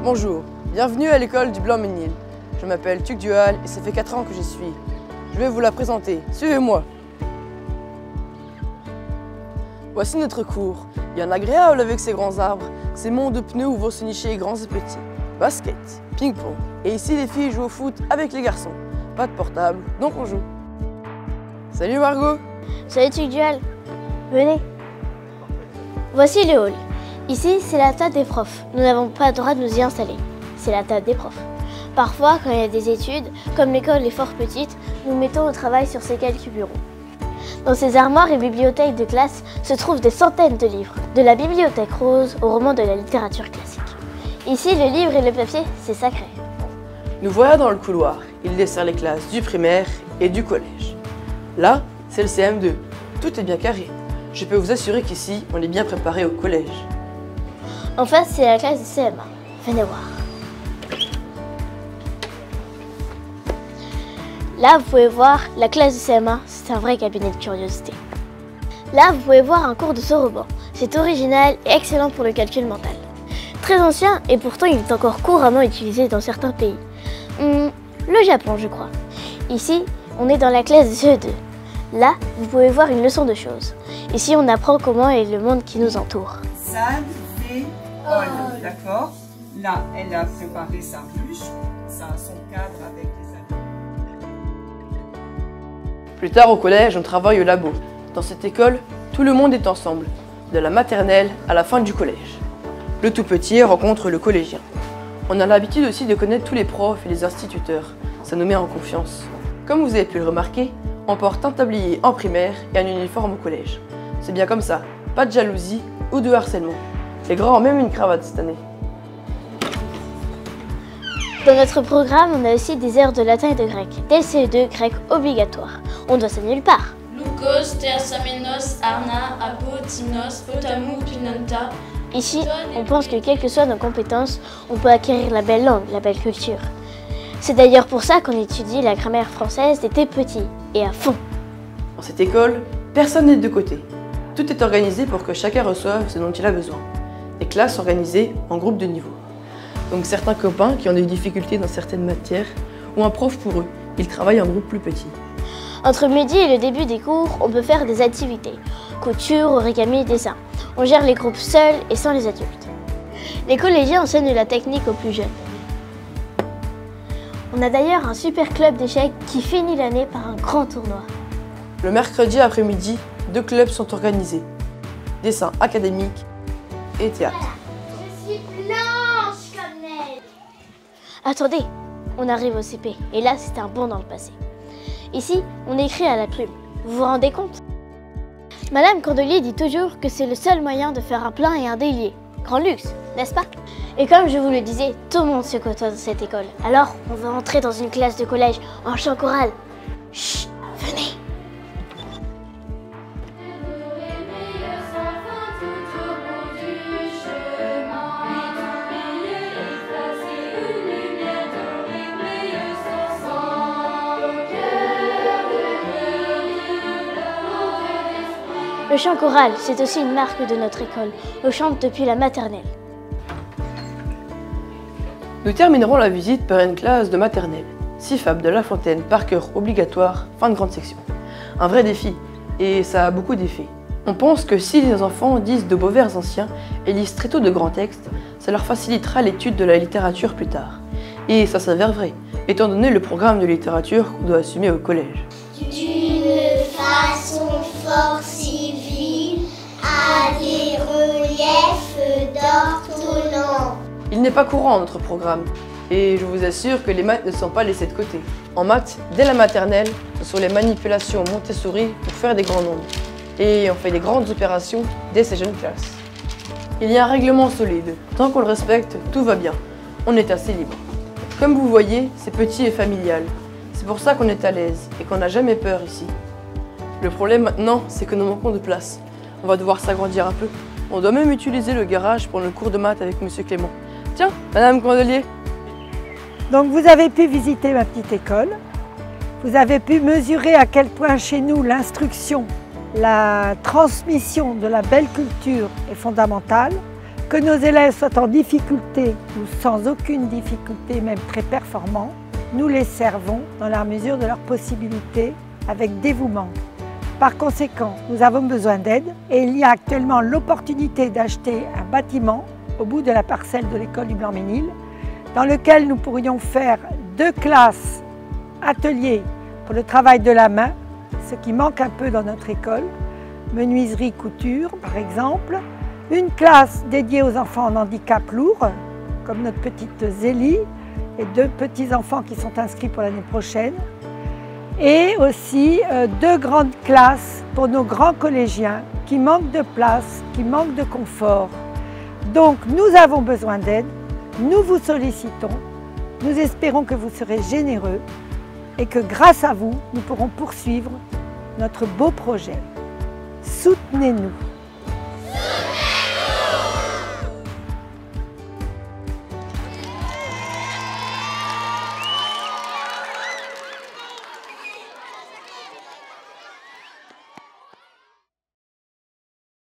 Bonjour, bienvenue à l'école du Blanc-Ménil. Je m'appelle Tuc Duhal et ça fait 4 ans que j'y suis. Je vais vous la présenter, suivez-moi. Voici notre cours. Il y a un agréable avec ses grands arbres, ces monts de pneus où vont se nicher grands et petits. Basket, ping-pong. Et ici les filles jouent au foot avec les garçons. Pas de portable, donc on joue. Salut Margot. Salut Tuc Duhal. Venez. Voici le hall. Ici, c'est la table des profs. Nous n'avons pas le droit de nous y installer. C'est la table des profs. Parfois, quand il y a des études, comme l'école est fort petite, nous mettons au travail sur ces quelques bureaux. Dans ces armoires et bibliothèques de classe se trouvent des centaines de livres, de la bibliothèque rose au roman de la littérature classique. Ici, le livre et le papier, c'est sacré. Nous voilà dans le couloir. Il dessert les classes du primaire et du collège. Là, c'est le CM2. Tout est bien carré. Je peux vous assurer qu'ici, on est bien préparé au collège. En face, c'est la classe du CM1. Venez voir. Là, vous pouvez voir la classe du CM1. C'est un vrai cabinet de curiosité. Là, vous pouvez voir un cours de soroban. C'est original et excellent pour le calcul mental. Très ancien et pourtant il est encore couramment utilisé dans certains pays. Le Japon, je crois. Ici, on est dans la classe de CE2. Là, vous pouvez voir une leçon de choses. Ici, on apprend comment est le monde qui nous entoure. Sal, fait, ol, d'accord? Là, elle a préparé sa ruche, ça a son cadre avec les amis. Plus tard au collège, on travaille au labo. Dans cette école, tout le monde est ensemble, de la maternelle à la fin du collège. Le tout petit rencontre le collégien. On a l'habitude aussi de connaître tous les profs et les instituteurs. Ça nous met en confiance. Comme vous avez pu le remarquer, on porte un tablier en primaire et un uniforme au collège. C'est bien comme ça, pas de jalousie ou de harcèlement. Les grands ont même une cravate cette année. Dans notre programme, on a aussi des heures de latin et de grec. Dès le CE2, grec obligatoire. On doit ça nulle part. Lukos, Thersamenos, Arna, Apo, Tinos, Potamou, Pinanta. Ici, on pense que quelles que soient nos compétences, on peut acquérir la belle langue, la belle culture. C'est d'ailleurs pour ça qu'on étudie la grammaire française dès petit et à fond. Dans cette école, personne n'est de côté. Tout est organisé pour que chacun reçoive ce dont il a besoin. Les classes sont organisées en groupes de niveau. Donc certains copains qui ont des difficultés dans certaines matières ou un prof pour eux, ils travaillent en groupe plus petit. Entre midi et le début des cours, on peut faire des activités. Couture, origami, dessin. On gère les groupes seuls et sans les adultes. Les collégiens enseignent la technique aux plus jeunes. On a d'ailleurs un super club d'échecs qui finit l'année par un grand tournoi. Le mercredi après-midi, 2 clubs sont organisés. Dessin académique et théâtre. Je suis blanche comme neige. Attendez, on arrive au CP et là c'est un bond dans le passé. Ici, on écrit à la plume. Vous vous rendez compte? Madame Candelier dit toujours que c'est le seul moyen de faire un plein et un délié. Grand luxe, n'est-ce pas? Et comme je vous le disais, tout le monde se côtoie dans cette école. Alors, on va entrer dans une classe de collège en chant choral. Chut, venez. Le chant choral, c'est aussi une marque de notre école. On chante depuis la maternelle. Nous terminerons la visite par une classe de maternelle. 6 fables de La Fontaine par cœur obligatoire, fin de grande section. Un vrai défi, et ça a beaucoup d'effets. On pense que si les enfants disent de beaux vers anciens et lisent très tôt de grands textes, ça leur facilitera l'étude de la littérature plus tard. Et ça s'avère vrai, étant donné le programme de littérature qu'on doit assumer au collège. D'une façon fort civile, à des reliefs d'ortholan. Il n'est pas courant notre programme, et je vous assure que les maths ne sont pas laissées de côté. En maths, dès la maternelle, ce sont les manipulations Montessori pour faire des grands nombres. Et on fait des grandes opérations dès ces jeunes classes. Il y a un règlement solide. Tant qu'on le respecte, tout va bien. On est assez libre. Comme vous voyez, c'est petit et familial. C'est pour ça qu'on est à l'aise et qu'on n'a jamais peur ici. Le problème maintenant, c'est que nous manquons de place. On va devoir s'agrandir un peu. On doit même utiliser le garage pour le cours de maths avec Monsieur Clément. Tiens, Madame Candelier. Donc vous avez pu visiter ma petite école. Vous avez pu mesurer à quel point chez nous l'instruction, la transmission de la belle culture est fondamentale. que nos élèves soient en difficulté ou sans aucune difficulté, même très performants, nous les servons dans la mesure de leurs possibilités avec dévouement. Par conséquent, nous avons besoin d'aide et il y a actuellement l'opportunité d'acheter un bâtiment au bout de la parcelle de l'école du Blanc-Ménil dans lequel nous pourrions faire 2 classes ateliers pour le travail de la main, ce qui manque un peu dans notre école, menuiserie, couture par exemple, une classe dédiée aux enfants en handicap lourd, comme notre petite Zélie, et 2 petits-enfants qui sont inscrits pour l'année prochaine, et aussi 2 grandes classes pour nos grands collégiens qui manquent de place, qui manquent de confort. Donc nous avons besoin d'aide, nous vous sollicitons, nous espérons que vous serez généreux et que grâce à vous, nous pourrons poursuivre notre beau projet. Soutenez-nous.